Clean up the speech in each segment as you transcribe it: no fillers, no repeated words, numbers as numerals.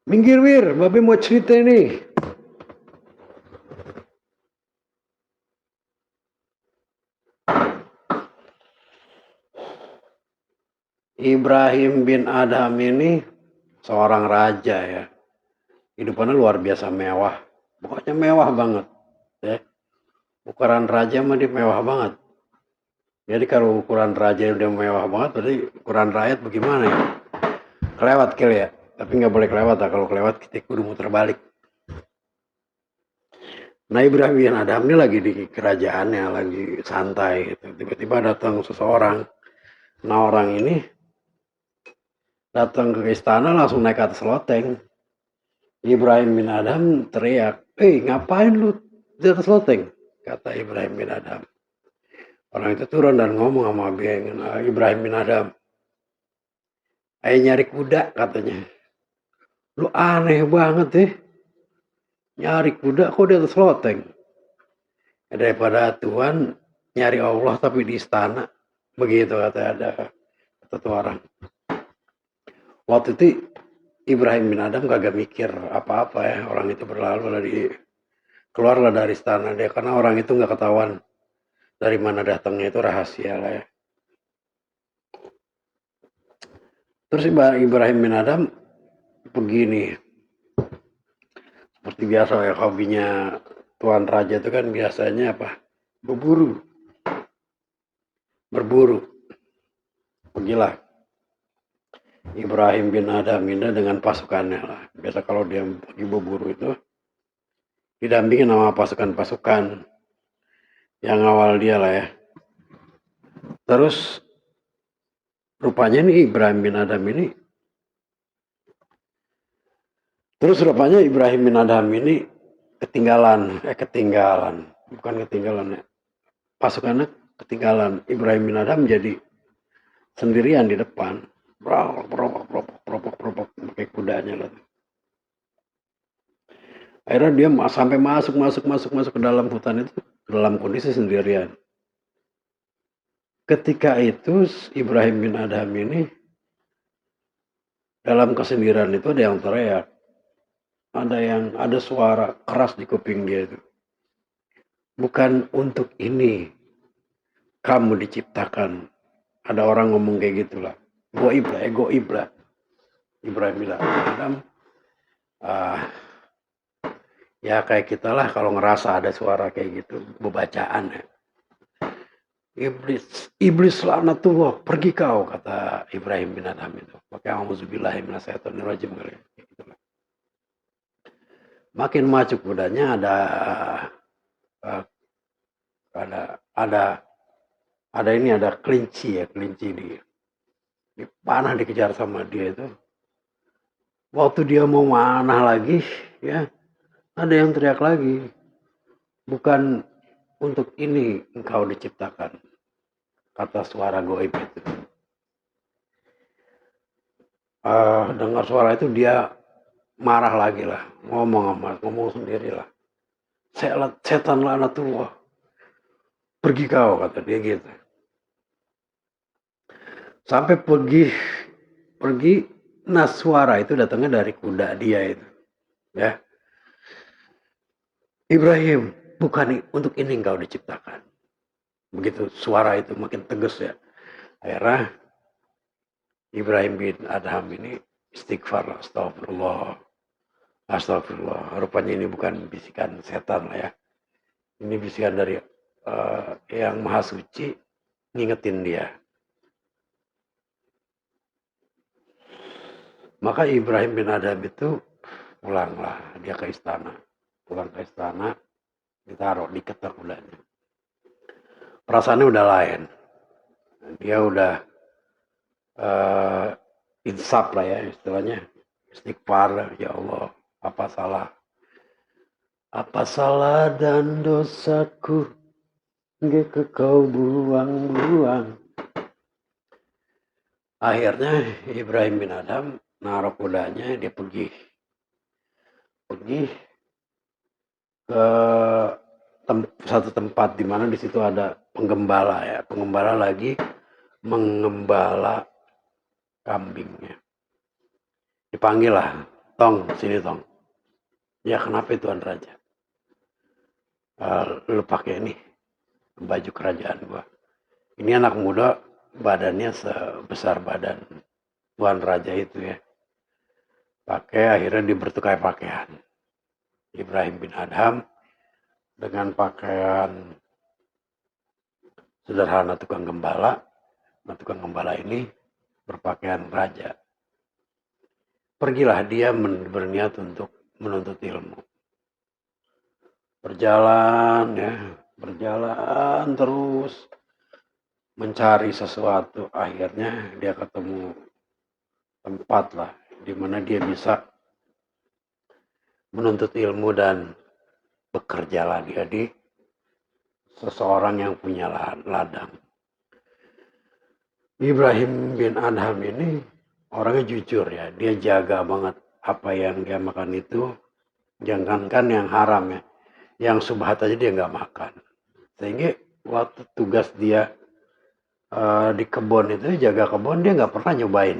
Minggir Wir, Babe mau cerita nih. Ibrahim bin Adham ini seorang raja ya. Hidupannya luar biasa mewah. Pokoknya mewah banget. Ya. Ukuran raja mah dia mewah banget. Jadi kalau ukuran raja udah mewah banget, berarti ukuran rakyat bagaimana ya? Kelewat kali ya. Tapi nggak boleh kelewat lah. Kalau kelewat kita kudu muter balik. Nah Ibrahim bin Adham ini lagi di kerajaannya, lagi santai gitu. Tiba-tiba datang seseorang. Nah orang ini datang ke istana langsung naik ke atas loteng. Ibrahim bin Adham teriak, ngapain lu di atas loteng? Kata Ibrahim bin Adham. Orang itu turun dan ngomong sama Ibrahim bin Adham. Ayo nyari kuda katanya. Lu aneh banget deh. Nyari kuda kok di atas loteng. Daripada Tuhan nyari Allah tapi di istana. Begitu kata tuh orang. Waktu itu Ibrahim bin Adham kagak mikir apa-apa ya. Orang itu berlalu keluarlah dari istana dia. Karena orang itu nggak ketahuan dari mana datangnya, itu rahasia lah ya. Terus Ibrahim bin Adham begini, seperti biasa ya hobinya Tuan Raja itu kan biasanya apa? Berburu. Pergilah Ibrahim bin Adham ini dengan pasukannya lah. Biasa kalau dia pergi berburu itu didampingin sama pasukan-pasukan yang awal dia lah ya. Terus rupanya nih Ibrahim bin Adham ini ketinggalan, bukan ketinggalan ya. Pasukannya ketinggalan. Ibrahim bin Adham jadi sendirian di depan. Propok pakai kudanya lah. Akhirnya dia sampai masuk ke dalam hutan itu dalam kondisi sendirian. Ketika itu Ibrahim bin Adham ini dalam kesendirian itu ada yang teriak. Ada suara keras di kuping dia itu. Bukan untuk ini kamu diciptakan. Ada orang ngomong kayak gitulah. Goib lah. Ibrahim bin Adham. Ya kayak kita lah kalau ngerasa ada suara kayak gitu. Bebacaan ya. Iblis laknatullah, pergi kau, kata Ibrahim bin Adham itu. Pakai auzubillahi minasyaitonirrajim kali. Makin maju kudanya ada kelinci di panah dikejar sama dia itu. Waktu dia mau manah lagi, ya ada yang teriak lagi. Bukan untuk ini engkau diciptakan, kata suara goib itu. Dengar suara itu dia marah lagi lah, ngomong sendiri lah. Setan laknatullah, pergi kau, kata dia gitu. Sampai pergi, nah suara itu datangnya dari kuda dia itu, ya. Ibrahim, bukan untuk ini engkau diciptakan. Begitu suara itu makin tegas ya. Akhirnya Ibrahim bin Adham ini istighfar, astagfirullah. Rupanya ini bukan bisikan setan lah ya. Ini bisikan dari yang maha suci ngingetin dia. Maka Ibrahim bin Adham itu pulanglah dia ke istana. Pulang ke istana, ditaruh di ketek kudanya. Perasaannya udah lain. Dia udah insaf lah ya istilahnya. Istighfar, ya Allah, apa salah dan dosaku ke kau buang-buang. Akhirnya Ibrahim bin Adham naruh kudanya, dia pergi ke satu tempat di mana di situ ada penggembala ya. Penggembala lagi mengembala kambingnya. Dipanggil lah Tong, sini Tong. Ya kenapa Tuan Raja? Lu pakai ini baju kerajaan gua. Ini anak muda badannya sebesar badan Tuan Raja itu ya. Pakai akhirnya dibertukai pakaian. Ibrahim bin Adham dengan pakaian sederhana tukang gembala. Nah, tukang gembala ini berpakaian raja. Pergilah dia berniat untuk menuntut ilmu. Berjalan ya, berjalan terus mencari sesuatu. Akhirnya dia ketemu tempat lah di mana dia bisa menuntut ilmu dan bekerja lagi di seseorang yang punya ladang. Ibrahim bin Adham ini orangnya jujur ya, dia jaga banget apa yang dia makan itu, jangankan yang haram ya, yang subhat aja dia nggak makan. Sehingga waktu tugas dia di kebun itu, jaga kebun, dia nggak pernah nyobain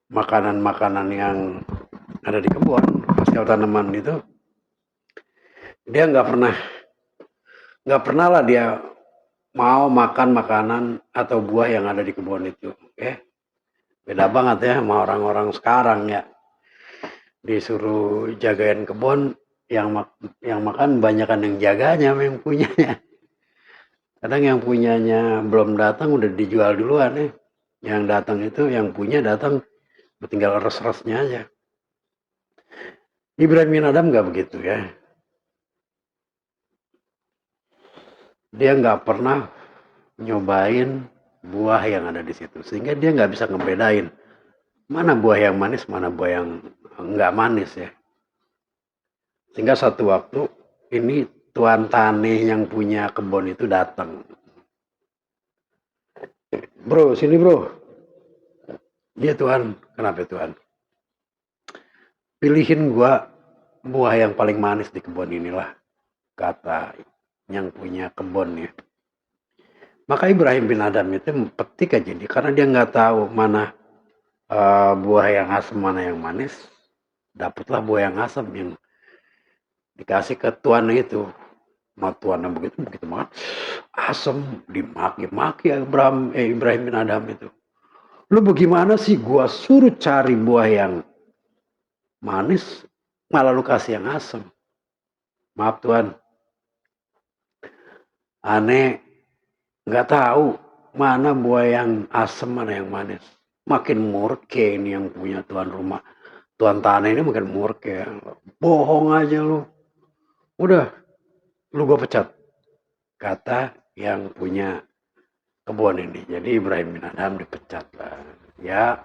makanan-makanan yang ada di kebun, hasil tanaman itu. Dia nggak pernah lah dia mau makan makanan atau buah yang ada di kebun itu. Beda banget ya sama orang-orang sekarang ya. Disuruh jagain kebun, yang makan banyakan yang jaganya, yang punyanya. Kadang yang punyanya belum datang udah dijual duluan ya. Yang datang itu, yang punya datang tinggal res-resnya aja. Ibrahim bin Adham nggak begitu ya. Dia nggak pernah nyobain buah yang ada di situ, sehingga dia nggak bisa ngebedain mana buah yang manis, mana buah yang nggak manis ya. Sehingga satu waktu ini tuan tani yang punya kebun itu datang. Bro, sini bro. Dia Tuhan, kenapa Tuhan? Pilihin gua buah yang paling manis di kebun inilah, kata yang punya kebun ya. Maka Ibrahim bin Adham itu petik aja dia, karena dia nggak tahu mana buah yang asam, mana yang manis. Dapatlah buah yang asam yang dikasih ke tuan itu. Nah, tuannya begitu banget asam, dimaki-maki Ibrahim bin Adham itu. Lu bagaimana sih, gua suruh cari buah yang manis, malah lu kasih yang asam. Maaf Tuan, aneh nggak tahu mana buah yang asam, mana yang manis. Makin murke ini yang punya tuan rumah. Tuan tanah ini makin murke. Bohong aja lu. Udah, lu gua pecat. Kata yang punya kebun ini. Jadi Ibrahim bin Adham dipecat lah. Ya,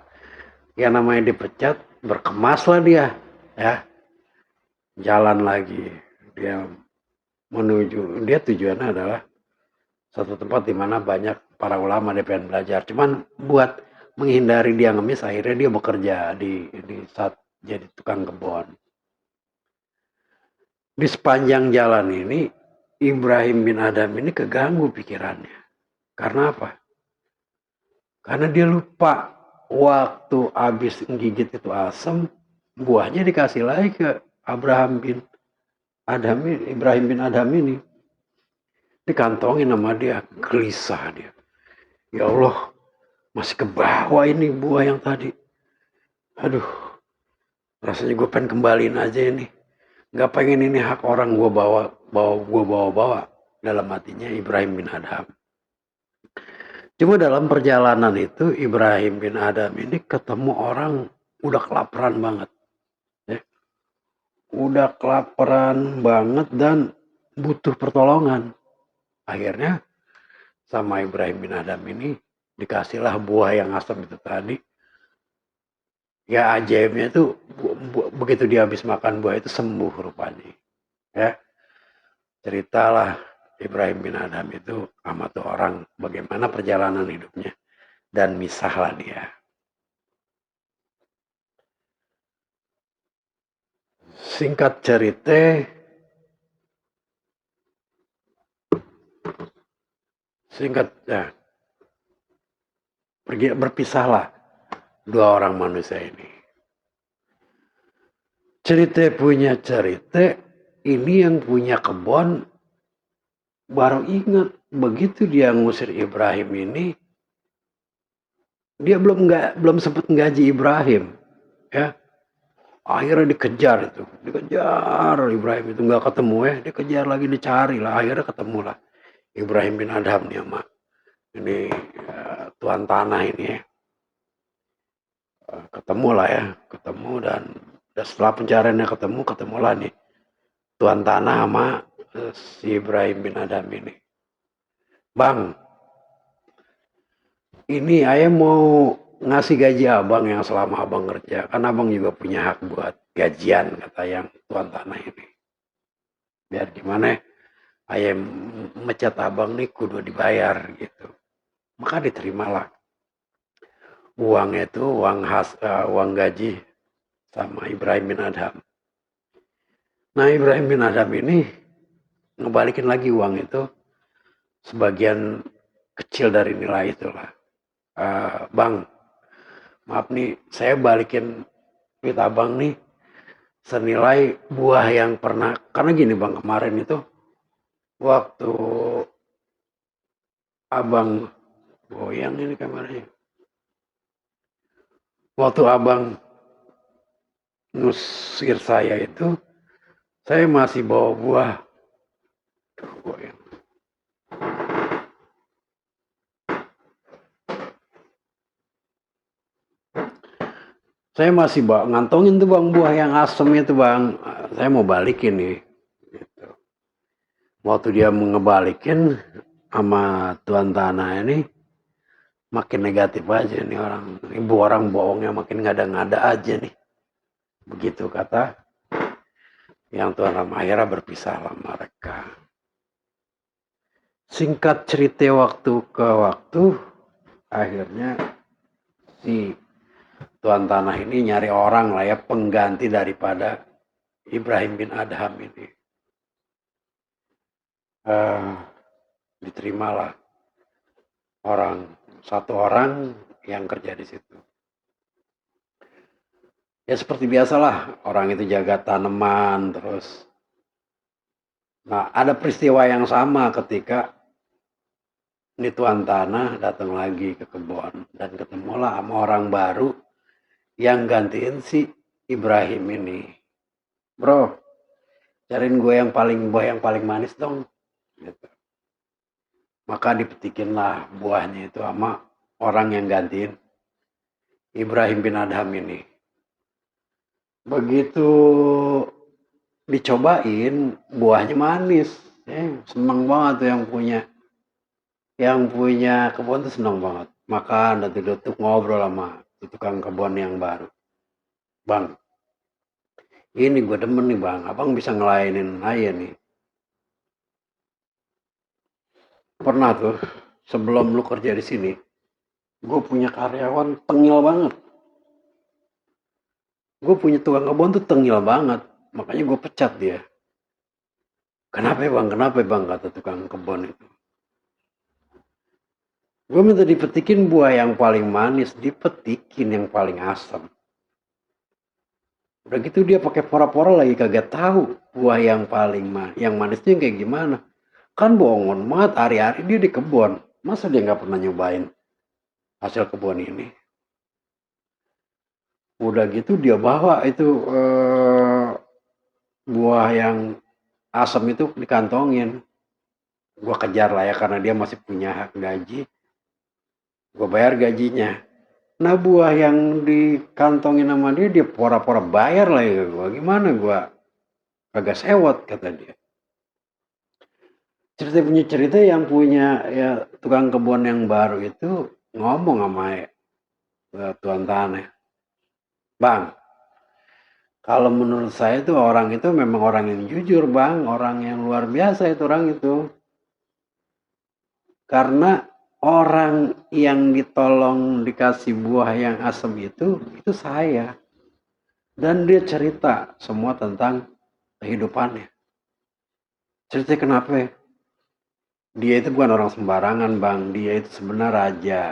yang namanya dipecat, berkemaslah dia. Ya, jalan lagi. Dia tujuannya adalah satu tempat di mana banyak para ulama, dia pengen belajar. Cuman buat menghindari dia ngemis, akhirnya dia bekerja di saat jadi tukang kebun. Di sepanjang jalan ini, Ibrahim bin Adham ini keganggu pikirannya. Karena apa? Karena dia lupa waktu habis gigit itu asam, buahnya dikasih lagi ke Ibrahim bin Adham ini. Dikantongin sama dia, gelisah dia. Ya Allah, masih ke bawah ini buah yang tadi. Aduh, rasanya gue pengen kembaliin aja ini. Gak pengen ini hak orang gue bawa. Dalam hatinya Ibrahim bin Adham. Cuma dalam perjalanan itu Ibrahim bin Adham ini ketemu orang udah kelaparan banget. Ya. Udah kelaparan banget dan butuh pertolongan. Akhirnya sama Ibrahim bin Adham ini dikasihlah buah yang asam itu tadi. Ya ajaibnya itu begitu dia habis makan buah itu sembuh rupanya. Ya. Ceritalah Ibrahim bin Adham itu sama tuh orang bagaimana perjalanan hidupnya dan misahlah dia. Singkat cerita, berpisahlah dua orang manusia ini. Cerita punya cerita, ini yang punya kebon baru ingat begitu dia ngusir Ibrahim ini, dia belum sempat nggaji Ibrahim, ya. Akhirnya dikejar Ibrahim itu nggak ketemu ya, dikejar lagi dicari lah, akhirnya ketemu lah Ibrahim bin Adham nih sama ini tuan tanah ini ya. Ketemu lah ya, ketemu dan setelah pencariannya ketemulah nih tuan tanah sama si Ibrahim bin Adham ini. Bang, ini ayah mau ngasih gaji abang yang selama abang kerja, kan abang juga punya hak buat gajian, kata yang tuan tanah ini. Biar gimana ayah mecat abang nih kudu dibayar gitu. Maka diterimalah uangnya itu uang gaji sama Ibrahim bin Adham. Nah Ibrahim bin Adham ini ngebalikin lagi uang itu sebagian kecil dari nilai itulah. Bang, maaf nih saya balikin duit abang nih senilai buah yang pernah, karena gini bang, kemarin itu waktu abang goyang ini kamarnya, waktu abang ngusir saya itu saya masih bawa buah. Goyang. Saya masih ngantongin tuh bang buah yang asem itu bang, saya mau balikin nih gitu. Waktu dia ngebalikin sama tuan tanah ini makin negatif aja nih orang, ibu orang bohongnya makin ngada-ngada aja nih. Begitu kata yang tuan Rama, akhirnya berpisahlah mereka. Singkat cerita waktu ke waktu, akhirnya si tuan tanah ini nyari orang lah ya pengganti daripada Ibrahim bin Adham ini. Diterimalah satu orang yang kerja di situ. Ya seperti biasalah orang itu jaga tanaman terus. Nah ada peristiwa yang sama ketika ini tuan tanah datang lagi ke kebun dan ketemulah sama orang baru yang gantiin si Ibrahim ini. Bro, cariin gue yang paling manis dong. Gitu. Maka dipetikinlah buahnya itu sama orang yang gantiin Ibrahim bin Adham ini. Begitu dicobain buahnya manis, seneng banget tuh yang punya kebun tuh seneng banget. Makan dan duduk ngobrol sama tukang kebun yang baru. Bang, ini gue demen nih bang, abang bisa ngelayanin aja nih. Pernah tuh sebelum lu kerja di sini, gue punya karyawan tengil banget. Gue punya tukang kebun tuh tengil banget, makanya gue pecat dia. Kenapa bang, kata tukang kebun itu. Gue minta dipetikin buah yang paling manis, dipetikin yang paling asam. Udah gitu dia pakai pora-pora lagi kagak tahu buah yang yang manisnya kayak gimana. Kan bohongan banget, hari-hari dia di kebun. Masa dia nggak pernah nyobain hasil kebun ini? Udah gitu dia bawa itu buah yang asam itu dikantongin. Gue kejar lah ya karena dia masih punya hak gaji. Gue bayar gajinya. Nah buah yang dikantongin sama dia pora-pora bayar lah ya gue. Gimana gue kagak sewot kata dia. Cerita yang punya ya tukang kebun yang baru itu ngomong sama tuan tanah. Bang, kalau menurut saya itu orang itu memang orang yang jujur bang. Orang yang luar biasa itu orang itu. Karena orang yang ditolong dikasih buah yang asam itu saya. Dan dia cerita semua tentang kehidupannya. Cerita kenapa? Dia itu bukan orang sembarangan bang, dia itu sebenarnya raja.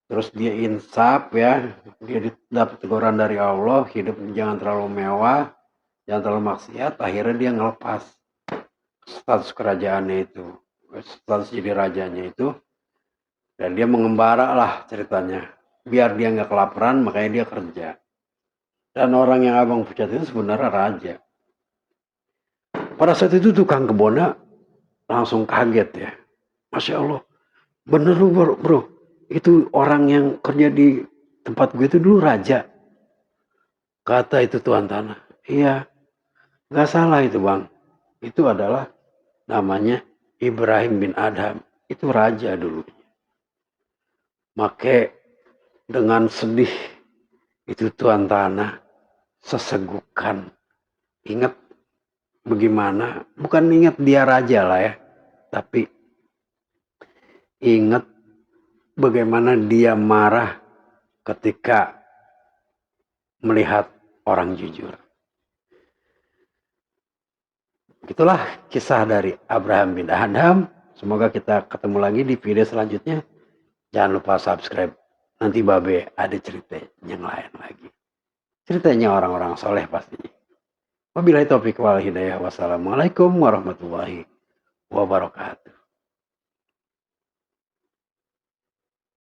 terus dia insaf ya, dia dapat teguran dari Allah, hidup jangan terlalu mewah, jangan terlalu maksiat, akhirnya dia ngelepas status kerajaannya itu, status jadi rajanya itu, dan dia mengembara lah ceritanya, biar dia nggak kelaparan, makanya dia kerja. Dan orang yang abang pucat itu sebenarnya raja. Pada saat itu tukang kebunnya langsung kaget ya, Masya Allah, bener lu bro, itu orang yang kerja di tempat gue itu dulu raja. Kata itu tuan tanah, iya, nggak salah itu bang, itu adalah namanya Ibrahim bin Adham, itu raja dulu. Make dengan sedih itu tuan tanah sesegukan, ingat bagaimana, bukan ingat dia raja lah ya, tapi ingat bagaimana dia marah ketika melihat orang jujur. Itulah kisah dari Abraham bin Adham. Semoga kita ketemu lagi di video selanjutnya. Jangan lupa subscribe. Nanti Babe ada cerita yang lain lagi. Ceritanya orang-orang soleh pastinya. Wabillahi taufiq wal hidayah. Wassalamualaikum warahmatullahi wabarakatuh.